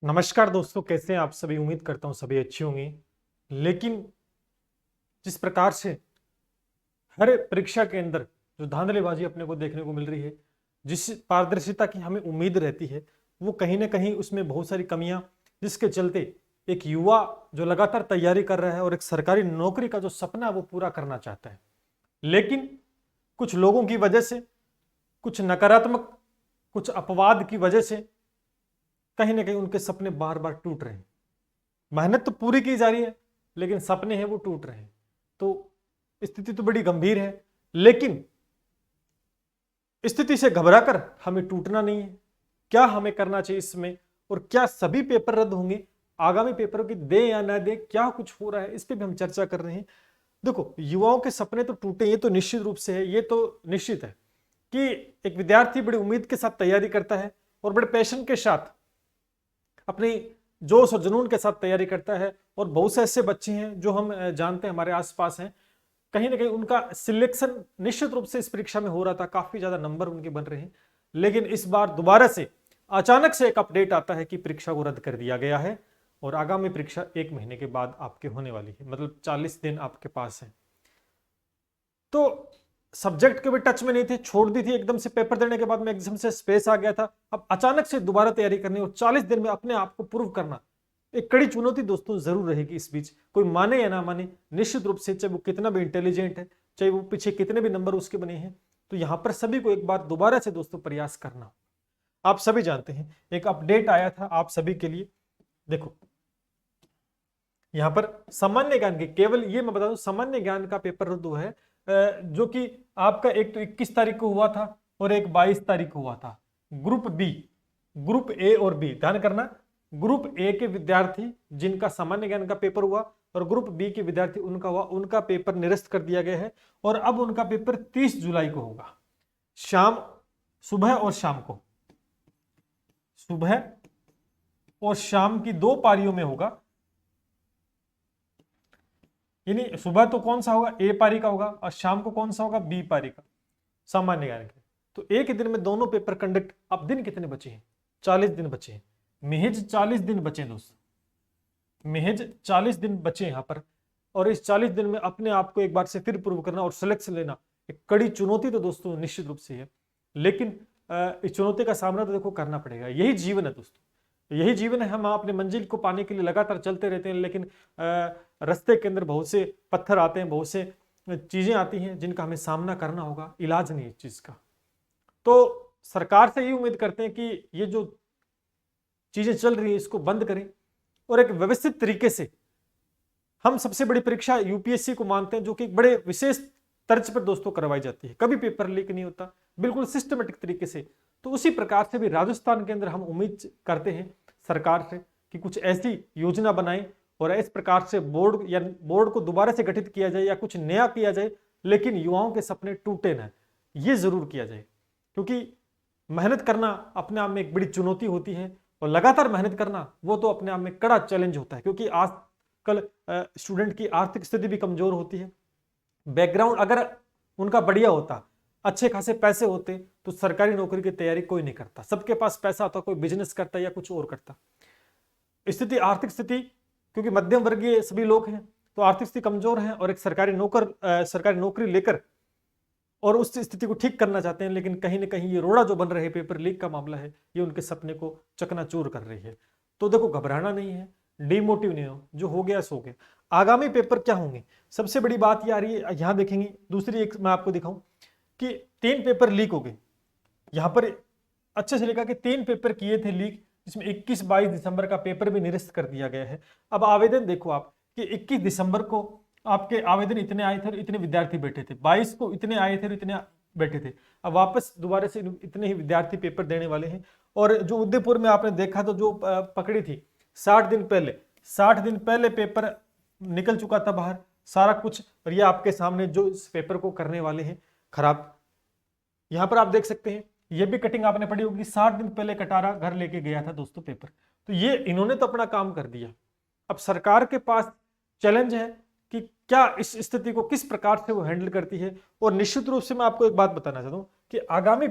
नमस्कार दोस्तों, कैसे हैं आप सभी। उम्मीद करता हूं सभी अच्छी होंगी। लेकिन जिस प्रकार से हर परीक्षा के अंदर जो धांधलीबाजी अपने को देखने को मिल रही है, जिस पारदर्शिता की हमें उम्मीद रहती है, वो कहीं ना कहीं उसमें बहुत सारी कमियां, जिसके चलते एक युवा जो लगातार तैयारी कर रहा है और एक सरकारी नौकरी का जो सपना है वो पूरा करना चाहता है, लेकिन कुछ लोगों की वजह से, कुछ नकारात्मक, कुछ अपवाद की वजह से कहीं ना कहीं उनके सपने बार बार टूट रहे हैं। मेहनत तो पूरी की जा रही है, लेकिन सपने हैं वो टूट रहे हैं। तो स्थिति तो बड़ी गंभीर है, लेकिन स्थिति से घबराकर हमें टूटना नहीं है। क्या हमें करना चाहिए इसमें, और क्या सभी पेपर रद्द होंगे, आगामी पेपरों की दे या ना दे, क्या कुछ हो रहा है, इस पे भी हम चर्चा कर रहे हैं। देखो, युवाओं के सपने तो टूटे, ये तो निश्चित रूप से है, ये तो निश्चित है कि एक विद्यार्थी बड़ी उम्मीद के साथ तैयारी करता है और बड़े पैशन के साथ, अपनी जोश और जुनून के साथ तैयारी करता है। और बहुत से ऐसे बच्चे हैं जो हम जानते हैं, हमारे आसपास हैं, कहीं ना कहीं उनका सिलेक्शन निश्चित रूप से इस परीक्षा में हो रहा था, काफी ज्यादा नंबर उनके बन रहे हैं, लेकिन इस बार दोबारा से अचानक से एक अपडेट आता है कि परीक्षा को रद्द कर दिया गया है और आगामी परीक्षा 1 महीने के बाद आपके होने वाली है, मतलब 40 दिन आपके पास है। तो सब्जेक्ट के भी टच में नहीं थे, छोड़ दी थी एकदम से। पेपर देने के बाद में एग्जाम से स्पेस आ गया था, अब अचानक से दोबारा तैयारी करनी और 40 दिन में अपने आप को प्रूव करना, एक कड़ी चुनौती दोस्तों जरूर रहेगी। इस बीच कोई माने या ना माने, निश्चित रूप से चाहे वो कितना भी इंटेलिजेंट है, चाहे वो पीछे कितने भी नंबर उसके बने हैं, तो यहां पर सभी को एक बार दोबारा से दोस्तों प्रयास करना। आप सभी जानते हैं एक अपडेट आया था आप सभी के लिए। देखो, यहां पर सामान्य ज्ञान के, केवल ये मैं बता दूं, सामान्य ज्ञान का पेपर रद्द हुआ है, जो कि आपका एक तो 21 तारीख को हुआ था और एक 22 तारीख को हुआ था। ग्रुप बी, ग्रुप ए और बी, ध्यान करना, ग्रुप ए के विद्यार्थी जिनका सामान्य ज्ञान का पेपर हुआ और ग्रुप बी के विद्यार्थी उनका हुआ, उनका पेपर निरस्त कर दिया गया है और अब उनका पेपर 30 जुलाई को होगा। शाम, सुबह और शाम को, सुबह और शाम की 2 पारियों में होगा। यानी सुबह तो कौन सा होगा, ए पारी का होगा, और शाम को कौन सा होगा, बी पारी का, सामान्य ज्ञान के। तो एक ही दिन में दोनों पेपर कंडक्ट। अब दिन कितने बचे हैं, 40 दिन बचे हैं, महज 40 दिन बचे हैं दोस्तों, महज 40 दिन बचे यहाँ पर। और इस 40 दिन में अपने आप को एक बार से फिर प्रूव करना और सिलेक्शन लेना, एक कड़ी चुनौती तो दोस्तों निश्चित रूप से है, लेकिन इस चुनौती का सामना तो देखो करना पड़ेगा। यही जीवन है दोस्तों, यही जीवन है। हम अपने मंजिल को पाने के लिए लगातार चलते रहते हैं, लेकिन रास्ते के अंदर बहुत से पत्थर आते हैं, बहुत से चीजें आती हैं जिनका हमें सामना करना होगा, इलाज नहीं इस चीज का। तो सरकार से यही उम्मीद करते हैं कि ये जो चीजें चल रही है इसको बंद करें और एक व्यवस्थित तरीके से। हम सबसे बड़ी परीक्षा यूपीएससी को मानते हैं, जो कि बड़े विशेष तर्ज पर दोस्तों करवाई जाती है, कभी पेपर लीक नहीं होता, बिल्कुल सिस्टमेटिक तरीके से। तो उसी प्रकार से भी राजस्थान के अंदर हम उम्मीद करते हैं सरकार से कि कुछ ऐसी योजना बनाए और इस प्रकार से बोर्ड को दोबारा से गठित किया जाए या कुछ नया किया जाए, लेकिन युवाओं के सपने टूटे ना, ये जरूर किया जाए। क्योंकि मेहनत करना अपने आप में एक बड़ी चुनौती होती है और लगातार मेहनत करना वो तो अपने आप में कड़ा चैलेंज होता है, क्योंकि आजकल स्टूडेंट की आर्थिक स्थिति भी कमजोर होती है। बैकग्राउंड अगर उनका बढ़िया होता, अच्छे खासे पैसे होते, तो सरकारी नौकरी की तैयारी कोई नहीं करता। सबके पास पैसा होता, कोई बिजनेस करता या कुछ और करता। स्थिति, आर्थिक स्थिति, क्योंकि मध्यम वर्गीय सभी लोग हैं, तो आर्थिक स्थिति कमजोर है और एक सरकारी नौकरी लेकर और उस स्थिति को ठीक करना चाहते हैं, लेकिन कहीं ना कहीं ये रोड़ा जो बन रहे हैं, पेपर लीक का मामला है, ये उनके सपने को चकनाचूर कर रही है। तो देखो, घबराना नहीं है, डिमोटिव नहीं हो, जो हो गया सो गया। आगामी पेपर क्या होंगे, सबसे बड़ी बात ये आ रही है, यहां देखेंगे। दूसरी एक मैं आपको दिखाऊं कि 3 पेपर लीक हो गए। यहां पर अच्छे से लिखा कि 3 पेपर किए थे लीक, जिसमें 21-22 दिसंबर का पेपर भी निरस्त कर दिया गया है। अब आवेदन देखो आप कि 21 दिसंबर को आपके आवेदन इतने आए थे और इतने विद्यार्थी बैठे थे, 22 को इतने आए थे और इतने बैठे थे। अब वापस दोबारा से इतने ही विद्यार्थी पेपर देने वाले हैं। और जो उदयपुर में आपने देखा तो जो पकड़ी थी 60 दिन पहले, 60 दिन पहले पेपर निकल चुका था बाहर सारा कुछ, और ये आपके सामने जो इस पेपर को करने वाले हैं खराब। यहां पर आप देख सकते हैं, ये भी कटिंग आपने पढ़ी होगी, 60 दिन पहले कटारा घर लेके गया था दोस्तों पेपर। तो ये इन्होंने तो अपना काम कर दिया। अब सरकार के पास चैलेंज है कि क्या इस स्थिति को किस प्रकार से वो हैंडल करती है। और निश्चित रूप से मैं आपको एक बात बताना चाहता हूं कि आगामी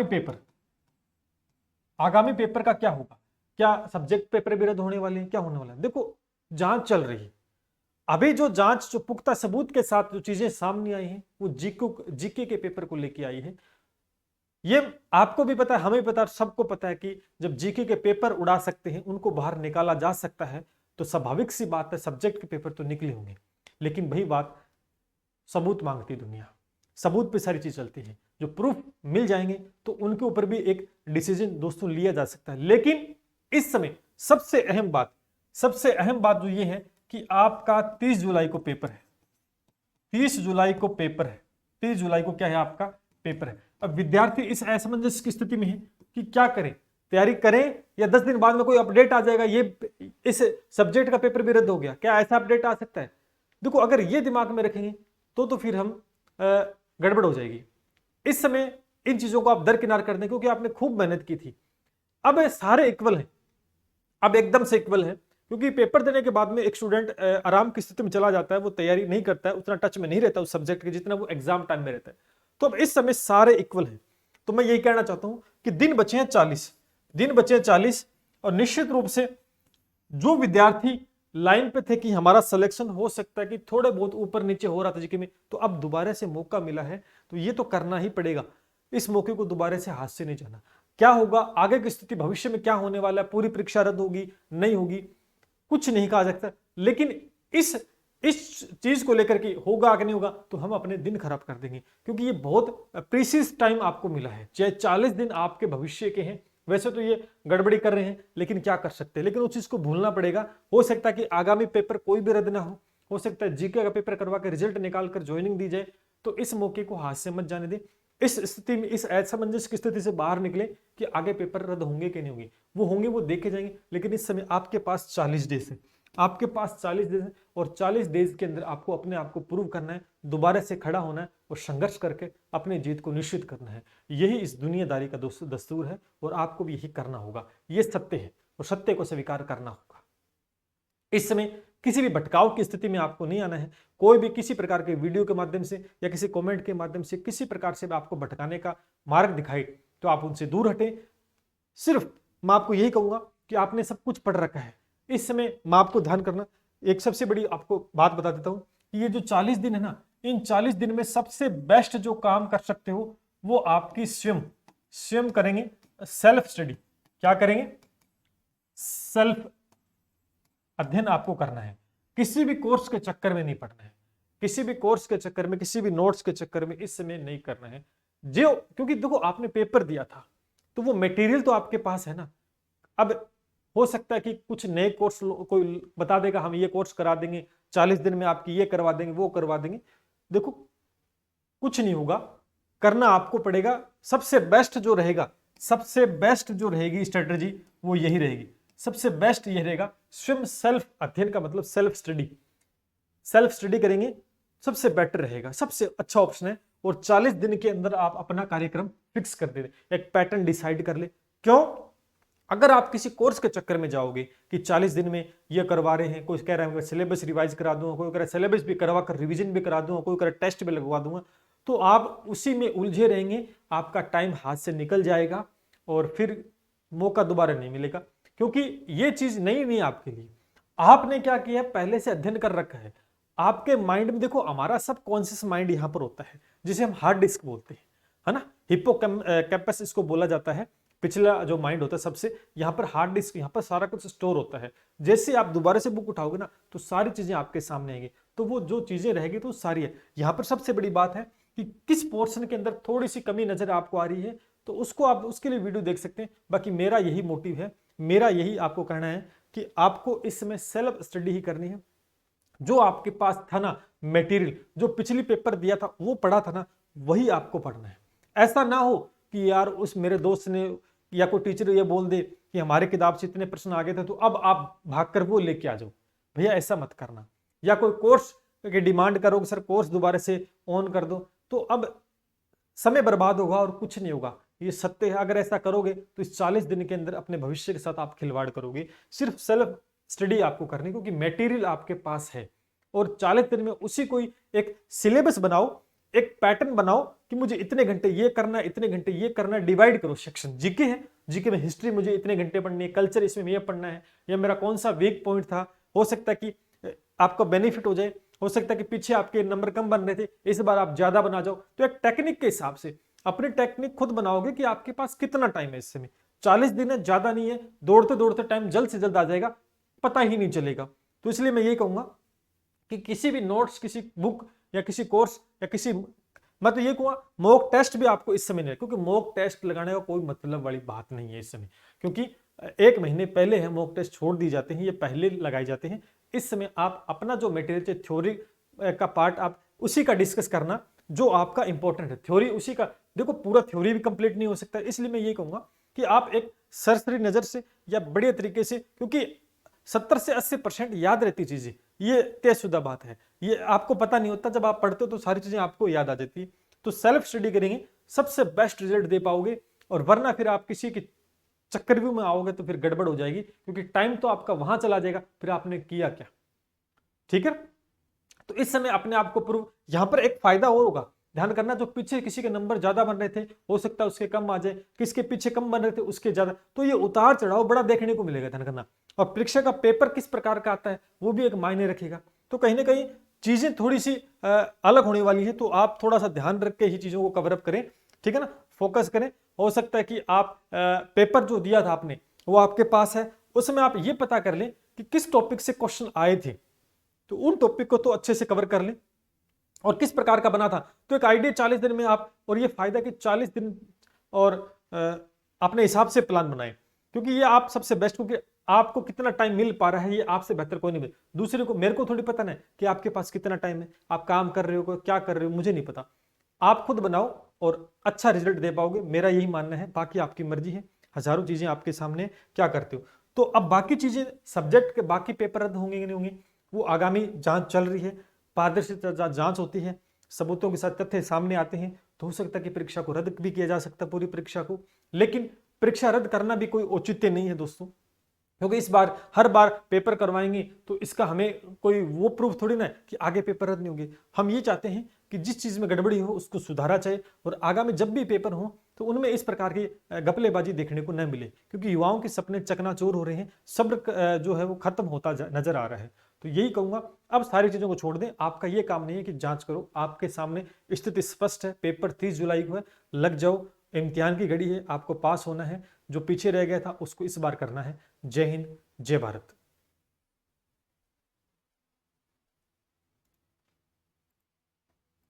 पेपर आगामी पेपर का क्या होगा, क्या सब्जेक्ट पेपर भी रद्द होने वाले हैं, क्या होने वाला है। देखो जांच चल रही है, अभी जो जांच जो पुख्ता सबूत के साथ जो चीजें सामने आई हैं वो जीके के पेपर को लेके आई है। ये आपको भी पता है, हमें भी पता है, सबको पता है कि जब जीके के पेपर उड़ा सकते हैं, उनको बाहर निकाला जा सकता है, तो स्वाभाविक सी बात है सब्जेक्ट के पेपर तो निकले होंगे। लेकिन वही बात, सबूत मांगती दुनिया, सबूत पे सारी चीज चलती है। जो प्रूफ मिल जाएंगे तो उनके ऊपर भी एक डिसीजन दोस्तों लिया जा सकता है। लेकिन इस समय सबसे अहम बात जो ये है कि आपका 30 जुलाई को पेपर है, 30 जुलाई को पेपर है, 30 जुलाई को क्या है, आपका पेपर है। अब विद्यार्थी इस असमंजस की स्थिति में है कि क्या करें, तैयारी करें या 10 दिन बाद में कोई अपडेट आ जाएगा ये इस सब्जेक्ट का पेपर भी रद्द हो गया, क्या ऐसा अपडेट आ सकता है। देखो अगर ये दिमाग में रखेंगे तो फिर हम गड़बड़ हो जाएगी। इस समय इन चीजों को आप दरकिनार कर दें, क्योंकि आपने खूब मेहनत की थी। अब सारे इक्वल हैं, अब एकदम से इक्वल है, क्योंकि पेपर देने के बाद में एक स्टूडेंट आराम की स्थिति में चला जाता है, वो तैयारी नहीं करता है, उतना टच में नहीं रहता उस सब्जेक्ट के जितना वो एग्जाम टाइम में रहता है। तो अब इस समय सारे इक्वल हैं। तो मैं यही कहना चाहता हूं कि दिन बचे हैं 40, और निश्चित रूप से जो विद्यार्थी लाइन पे थे कि हमारा सिलेक्शन हो सकता है कि थोड़े बहुत ऊपर नीचे हो रहा था जीके में, तो अब दोबारा से मौका मिला है, तो ये तो करना ही पड़ेगा। इस मौके को दोबारा से हाथ से नहीं जाना। क्या होगा आगे की स्थिति, भविष्य में क्या होने वाला है, पूरी परीक्षा रद्द होगी नहीं होगी, कुछ नहीं कहा जा सकता। लेकिन इस चीज को लेकर के होगा कि नहीं होगा, तो हम अपने दिन खराब कर देंगे, क्योंकि ये बहुत प्रीसियस टाइम आपको मिला है। चाहे 40 दिन आपके भविष्य के हैं, वैसे तो ये गड़बड़ी कर रहे हैं, लेकिन क्या कर सकते हैं, लेकिन उस चीज को भूलना पड़ेगा। हो सकता है कि आगामी पेपर कोई भी रद्द ना हो सकता है जीके का पेपर करवा के रिजल्ट निकाल कर ज्वाइनिंग दी जाए। तो इस मौके को हाथ से मत जाने दें। इस स्थिति में, इस असमंजस की स्थिति से बाहर निकले कि आगे पेपर रद्द होंगे कि नहीं होंगे, वो होंगे, वो देखे जाएंगे। लेकिन इस समय आपके पास 40 डेज है, आपके पास 40 डेज है, और 40 डेज के अंदर आपको अपने आप को प्रूव करना है, दोबारा से खड़ा होना है और संघर्ष करके अपनी जीत को निश्चित करना है। यही इस दुनियादारी का दस्तूर है, और आपको भी यही करना होगा। ये सत्य है और सत्य को स्वीकार करना होगा। इस समय किसी भी भटकाव की स्थिति में आपको नहीं आना है। कोई भी किसी प्रकार के वीडियो के माध्यम से या किसी कमेंट के माध्यम से किसी प्रकार से आपको भटकाने का मार्ग दिखाए तो आप उनसे दूर हटें। सिर्फ मैं आपको यही कहूंगा कि आपने सब कुछ पढ़ रखा है। इस समय मैं आपको ध्यान करना, एक सबसे बड़ी आपको बात बता देता हूं कि ये जो 40 दिन है ना, इन 40 दिन में सबसे बेस्ट जो काम कर सकते हो वो आपकी स्वयं करेंगे सेल्फ स्टडी। क्या करेंगे? सेल्फ अध्ययन आपको करना है। किसी भी कोर्स के चक्कर में नहीं पढ़ना है, किसी भी कोर्स के चक्कर में, किसी भी नोट्स के चक्कर में इस समय नहीं करना है। जो क्योंकि देखो आपने पेपर दिया था तो वो मटेरियल तो आपके पास है ना। अब हो सकता है कि कुछ नए कोर्स कोई बता देगा हम ये कोर्स करा देंगे, 40 दिन में आपकी ये करवा देंगे, वो करवा देंगे। देखो कुछ नहीं होगा, करना आपको पड़ेगा। सबसे बेस्ट जो रहेगा, सबसे बेस्ट जो रहेगी स्ट्रेटजी वो यही रहेगी। सबसे बेस्ट यह रहेगा स्वयं सेल्फ अध्ययन का मतलब सेल्फ स्टडी करेंगे, सबसे बेटर रहेगा, सबसे अच्छा ऑप्शन है। और 40 दिन के अंदर आप अपना कार्यक्रम फिक्स कर दे, एक पैटर्न डिसाइड कर ले। क्यों? अगर आप किसी कोर्स के चक्कर में जाओगे कि 40 दिन में ये करवा रहे हैं, कोई कह रहा है सिलेबस रिवाइज करा दूंगा, कोई कह रहा है सिलेबस भी करवा कर रिवीजन भी करा दूंगा, कोई कह रहा है टेस्ट भी लगवा दूंगा, तो आप उसी में उलझे रहेंगे, आपका टाइम हाथ से निकल जाएगा और फिर मौका दोबारा नहीं मिलेगा। क्योंकि ये चीज नहीं आपके लिए। आपने क्या किया, पहले से अध्ययन कर रखा है। आपके माइंड में देखो, हमारा सब कॉन्शियस माइंड यहां पर होता है, जिसे हम हार्ड डिस्क बोलते हैं, है ना। हिप्पोकैम्पस इसको बोला जाता है, पिछला जो माइंड होता है सबसे। यहाँ पर हार्ड डिस्क, यहाँ पर सारा कुछ स्टोर होता है। जैसे आप दोबारा से बुक उठाओगे ना, तो सारी चीजें आपके सामने आएंगी, तो वो जो चीजें रहेगी तो सारी है। यहाँ पर सबसे बड़ी बात है कि किस पोर्शन के अंदर थोड़ी सी कमी नजर आपको आ रही है, तो उसको आप उसके लिए वीडियो देख सकते हैं। बाकी मेरा यही मोटिव है, मेरा यही आपको कहना है कि आपको इस समय सेल्फ स्टडी ही करनी है। जो आपके पास था ना मटेरियल, जो पिछली पेपर दिया था वो पढ़ा था ना, वही आपको पढ़ना है। ऐसा ना हो कि यार उस मेरे दोस्त ने या कोई टीचर ये बोल दे कि हमारे किताब से इतने प्रश्न आ गए थे तो अब आप भागकर वो लेके आ जाओ। भैया ऐसा मत करना। या कोई कोर्स की डिमांड करोगे, सर कोर्स दोबारा से ऑन कर दो, तो अब समय बर्बाद होगा और कुछ नहीं होगा। ये सत्य है। अगर ऐसा करोगे तो इस 40 दिन के अंदर अपने भविष्य के साथ आप खिलवाड़ करोगे। सिर्फ सेल्फ स्टडी आपको करनी, क्योंकि मटेरियल आपके पास है। और 40 दिन में उसी कोई एक सिलेबस बनाओ, एक पैटर्न बनाओ कि मुझे इतने घंटे ये करना है, इतने घंटे ये करना है। डिवाइड करो सेक्शन। जीके है, जीके में हिस्ट्री मुझे इतने घंटे पढ़नी है, कल्चर इसमें ये पढ़ना है, या मेरा कौन सा वीक पॉइंट था, हो सकता है कि आपको बेनिफिट हो जाए, हो सकता है कि पीछे आपके नंबर कम बन रहे थे, इस बार आप ज्यादा बना जाओ। तो एक टेक्निक के हिसाब से अपनी टेक्निक खुद बनाओगे कि आपके पास कितना टाइम है इस समय। 40 दिन है, ज्यादा नहीं है, दौड़ते दौड़ते टाइम जल्द से जल्द आ जाएगा, पता ही नहीं चलेगा। तो इसलिए मैं ये कहूंगा कि किसी भी नोट्स, किसी बुक या किसी कोर्स या किसी, मैं तो ये कहूंगा मॉक टेस्ट भी आपको इस समय नहीं, क्योंकि मॉक टेस्ट लगाने का कोई मतलब वाली बात नहीं है इस समय, क्योंकि 1 महीने पहले है मॉक टेस्ट छोड़ दी जाते हैं, ये पहले लगाए जाते हैं। इस समय आप अपना जो मटेरियल थ्योरी का पार्ट आप उसी का डिस्कस करना जो आपका इंपॉर्टेंट है, थ्योरी उसी का। देखो पूरा थ्योरी भी कंप्लीट नहीं हो सकता, इसलिए मैं ये कहूंगा कि आप एक सरसरी नजर से या बढ़िया तरीके से, क्योंकि 70 से 80% याद रहती चीजें, ये तयशुदा बात है, ये आपको पता नहीं होता, जब आप पढ़ते हो तो सारी चीजें आपको याद आ जाती है। तो सेल्फ स्टडी करेंगे, सबसे बेस्ट रिजल्ट दे पाओगे, और वरना फिर आप किसी के चक्रव्यूह में आओगे तो फिर गड़बड़ हो जाएगी, क्योंकि टाइम तो आपका वहां चला जाएगा, फिर आपने किया क्या। ठीक है, तो इस समय अपने आप को प्रूव, यहां पर एक फायदा और होगा, ध्यान करना, जो पीछे किसी के नंबर ज्यादा बन रहे थे हो सकता है उसके कम आ जाए, किसके पीछे कम बन रहे थे उसके ज्यादा, तो ये उतार चढ़ाव बड़ा देखने को मिलेगा, ध्यान करना। और परीक्षा का पेपर किस प्रकार का आता है वो भी एक मायने रखेगा, तो कहीं ना कहीं चीजें थोड़ी सी अलग होने वाली है, तो आप थोड़ा सा ध्यान रख के ही चीजों को कवरअप करें, ठीक है ना, फोकस करें। हो सकता है कि आप पेपर जो दिया था आपने वो आपके पास है, उसमें आप ये पता कर लें कि किस टॉपिक से क्वेश्चन आए थे, तो उन टॉपिक को तो अच्छे से कवर कर लें, और किस प्रकार का बना था, तो एक आइडिया 40 दिन में आप, और ये फायदा कि 40 दिन और अपने हिसाब से प्लान बनाएं, क्योंकि ये आप सबसे बेस्ट, क्योंकि आपको कितना टाइम मिल पा रहा है ये आपसे बेहतर कोई नहीं मिल, दूसरे को, मेरे को थोड़ी पता नहीं कि आपके पास कितना टाइम है, आप काम कर रहे हो क्या कर रहे हो, मुझे नहीं पता। आप खुद बनाओ और अच्छा रिजल्ट दे पाओगे, मेरा यही मानना है, बाकी आपकी मर्जी है, हजारों चीजें आपके सामने, क्या करते हो। तो अब बाकी चीजें, सब्जेक्ट के बाकी पेपर रद्द होंगे कि नहीं होंगे, वो आगामी जांच चल रही है, पारदर्शिता जांच होती है, सबूतों के साथ तथ्य सामने आते हैं, तो हो सकता है कि परीक्षा को रद्द भी किया जा सकता है, पूरी परीक्षा को। लेकिन परीक्षा रद्द करना भी कोई औचित्य नहीं है दोस्तों, क्योंकि इस बार हर बार पेपर करवाएंगे तो इसका हमें कोई वो प्रूफ थोड़ी ना है कि आगे पेपर रद्द नहीं होंगे। हम ये चाहते हैं कि जिस चीज में गड़बड़ी हो उसको सुधारा जाए, और आगामी जब भी पेपर हो तो उनमें इस प्रकार की गपलेबाजी देखने को न मिले, क्योंकि युवाओं के सपने चकनाचूर हो रहे हैं, सब्र जो है वो खत्म होता नजर आ रहा है। तो यही कहूंगा, अब सारी चीजों को छोड़ दें, आपका ये काम नहीं है कि जांच करो, आपके सामने स्थिति स्पष्ट है, पेपर 30 जुलाई को है, लग जाओ, इम्तिहान की घड़ी है, आपको पास होना है, जो पीछे रह गया था उसको इस बार करना है। जय हिंद, जय भारत।